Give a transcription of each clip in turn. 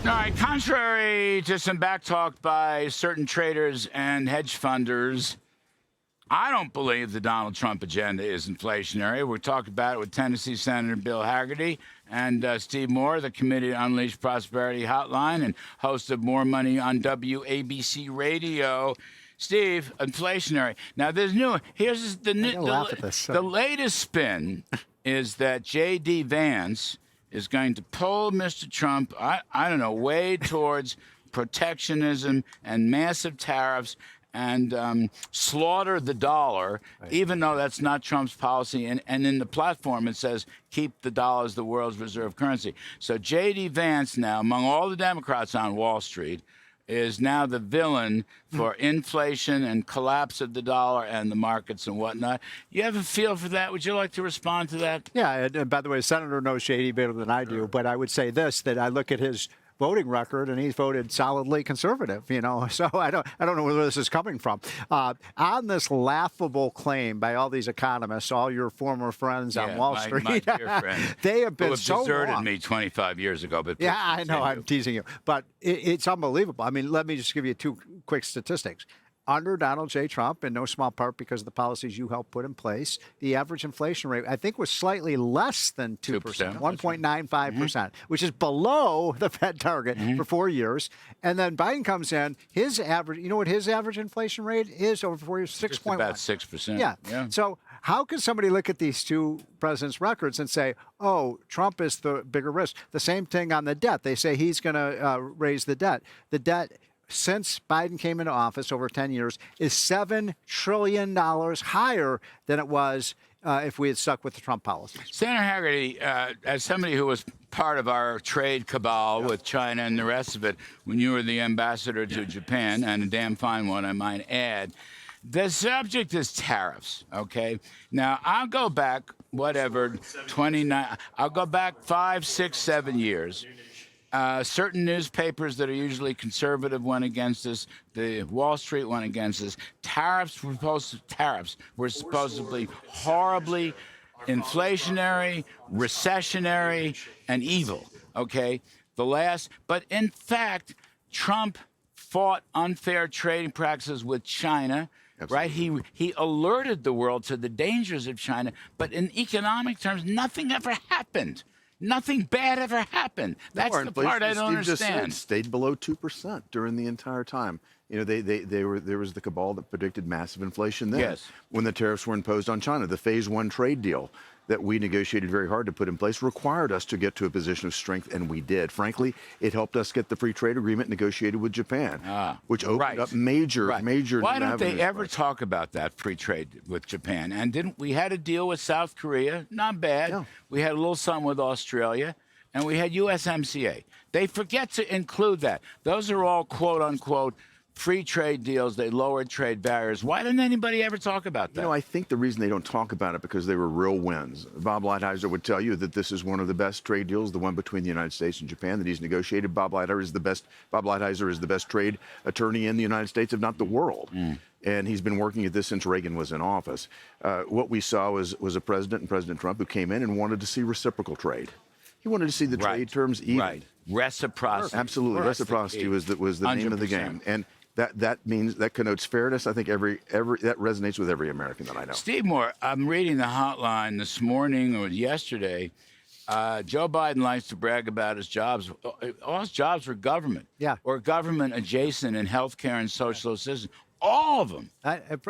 All right, contrary to some backtalk by certain traders and hedge funders, I don't believe the Donald Trump agenda is inflationary. We're talking about it with Tennessee Senator Bill Hagerty and Steve Moore, the Committee to Unleash Prosperity Hotline and host of More Money on WABC Radio. Steve, inflationary. Now, there's new. Here's the latest spin is that J.D. Vance is going to pull Mr. Trump, I don't know, way towards protectionism and massive tariffs and slaughter the dollar, even though that's not Trump's policy. And in the platform, it says, keep the dollar as the world's reserve currency. So J.D. Vance now, among all the Democrats on Wall Street, is now the villain for inflation and collapse of the dollar and the markets and whatnot. You have a feel for that? Would you like to respond to that? Yeah, and by the way, the Senator knows Shady better than I do, but I would say this, that I look at his voting record, and he's voted solidly conservative, so I don't know where this is coming from. On this laughable claim by all these economists, all your former friends on Wall Street, my dear friend, they have been so deserted wrong. me 25 years ago. But yeah, I know, I'm teasing you, but it's unbelievable. I mean, let me just give you two quick statistics. Under Donald J. Trump, in no small part because of the policies you helped put in place, the average inflation rate, I think, was slightly less than 2%, 1.95%, which is below the Fed target for 4 years. And then Biden comes in, his average, you know what his average inflation rate is over 4 years? 6.1. About 6%. Yeah. So how can somebody look at these two presidents' records and say, oh, Trump is the bigger risk? The same thing on the debt. They say he's going to raise the debt. The debt, since Biden came into office over 10 years, is $7 trillion higher than it was if we had stuck with the Trump policies. Senator Hagerty, as somebody who was part of our trade cabal with China and the rest of it when you were the ambassador to Japan, and a damn fine one, I might add, the subject is tariffs, okay? Now, I'll go back, 5, 6, 7 years. Certain newspapers that are usually conservative went against us. The Wall Street went against us. Tariffs were supposedly horribly inflationary, recessionary, and evil. Okay, but in fact, Trump fought unfair trading practices with China. Absolutely. Right? He alerted the world to the dangers of China, but in economic terms, nothing ever happened. Nothing bad ever happened. That's the part I don't understand. Stayed below 2% during the entire time. There was the cabal that predicted massive inflation then. Yes. When the tariffs were imposed on China, the phase one trade deal that we negotiated very hard to put in place required us to get to a position of strength, and we did. Frankly, it helped us get the free trade agreement negotiated with Japan, which opened up major. Why don't they ever talk about that free trade with Japan? And we had a deal with South Korea, not bad. Yeah. We had a little something with Australia, and we had USMCA. They forget to include that. Those are all quote unquote free trade deals. They lowered trade barriers. Why didn't anybody ever talk about that? I think the reason they don't talk about it because they were real wins. Bob Lighthizer would tell you that this is one of the best trade deals, the one between the United States and Japan that he's negotiated. Bob Lighthizer is the best trade attorney in the United States, if not the world. And he's been working at this since Reagan was in office. What we saw was a president and President Trump who came in and wanted to see reciprocal trade. He wanted to see the trade terms even. Right. Reciprocity. Absolutely. Reciprocity was the name of the game. And that means that connotes fairness. I think that resonates with every American that I know. Steve Moore, I'm reading the hotline this morning or yesterday. Joe Biden likes to brag about his jobs. All his jobs were government, or government adjacent in healthcare and social assistance. All of them.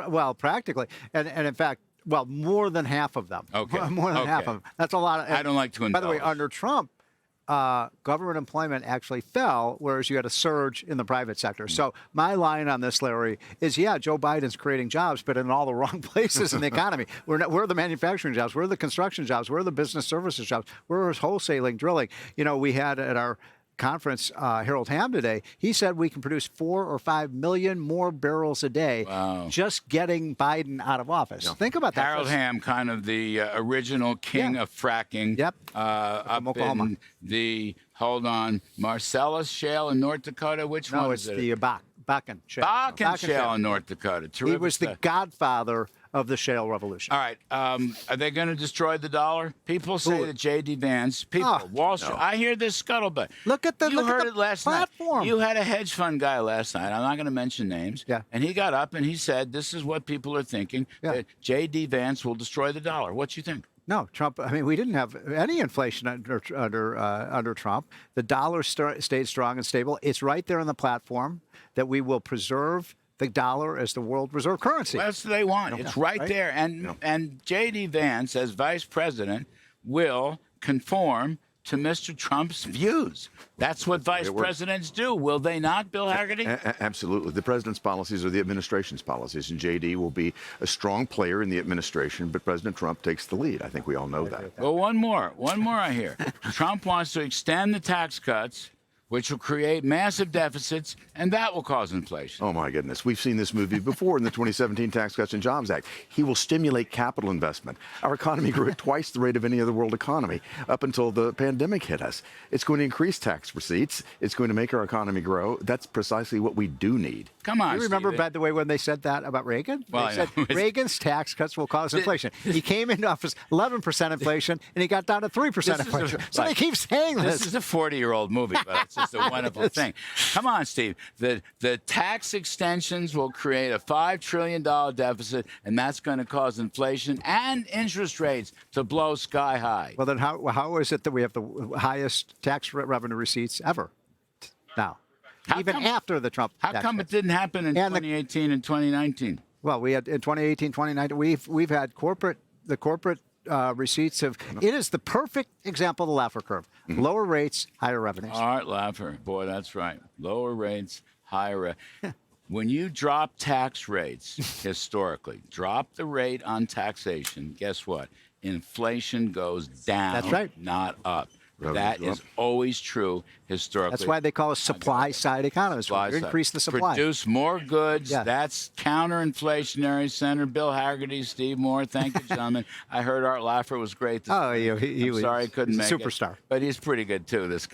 Well, practically, and in fact, more than half of them. Okay, more than half of them. That's a lot. I don't like to indulge. By the way, under Trump, government employment actually fell, whereas you had a surge in the private sector. So my line on this, Larry, is Joe Biden's creating jobs, but in all the wrong places in the economy. Where are the manufacturing jobs? Where are the construction jobs? Where are the business services jobs? Where is wholesaling, drilling? We had at our conference, Harold Hamm today, he said we can produce 4 or 5 million more barrels a day just getting Biden out of office. Yeah. Think about that. Harold Hamm, kind of the original king of fracking. Yep. Up Oklahoma. In the, Marcellus Shale in North Dakota. Which one is it? No, it's the Bakken Shale. Bakken Shale in North Dakota. He Terrific was the stuff. godfather of the shale revolution. All right. Are they going to destroy the dollar? People say that J.D. Vance, Wall Street. I hear this scuttlebutt. Look at the You heard it last platform. night. You had a hedge fund guy last night. I'm not going to mention names. Yeah. And he got up and he said, this is what people are thinking, that J.D. Vance will destroy the dollar. What you think? No, Trump. I mean, we didn't have any inflation under Trump. The dollar stayed strong and stable. It's right there in the platform that we will preserve the dollar as the world reserve currency. Well, that's what they want. It's right there. And J.D. Vance, as vice president, will conform to Mr. Trump's views. That's what vice presidents do. Will they not, Bill Hagerty? Absolutely. The president's policies are the administration's policies, and J.D. will be a strong player in the administration, but President Trump takes the lead. I think we all know that. Well, one more I hear. Trump wants to extend the tax cuts, which will create massive deficits, and that will cause inflation. Oh, my goodness. We've seen this movie before in the 2017 Tax Cuts and Jobs Act. He will stimulate capital investment. Our economy grew at twice the rate of any other world economy up until the pandemic hit us. It's going to increase tax receipts. It's going to make our economy grow. That's precisely what we do need. Come on, You remember, Steve. by the way, when they said that about Reagan? Well, they said I know. Reagan's tax cuts will cause inflation. He came into office 11% inflation, and he got down to 3% inflation. So they keep saying this. This is a 40-year-old movie, but it's just a wonderful thing. Come on, Steve. The tax extensions will create a $5 trillion deficit, and that's going to cause inflation and interest rates to blow sky high. Well, then how is it that we have the highest tax revenue receipts ever now? After the Trump How tax come cuts. it didn't happen in 2018 and 2019? Well, we had in 2018, 2019, we've had corporate receipts of. It is the perfect example of the Laffer curve. Lower rates, higher revenues. Art Laffer, boy, that's right. Lower rates, higher. When you drop tax rates historically, drop the rate on taxation. Guess what? Inflation goes down. That's right. Not up. Revenues That go is up. always true historically. That's why they call us supply-side economists. We increase the supply. Produce more goods. Yeah. That's counter-inflationary. Senator Bill Hagerty, Steve Moore, thank you, gentlemen. I heard Art Laffer was great. Oh, he I'm was. sorry I couldn't he's make a it. superstar. But he's pretty good, too, this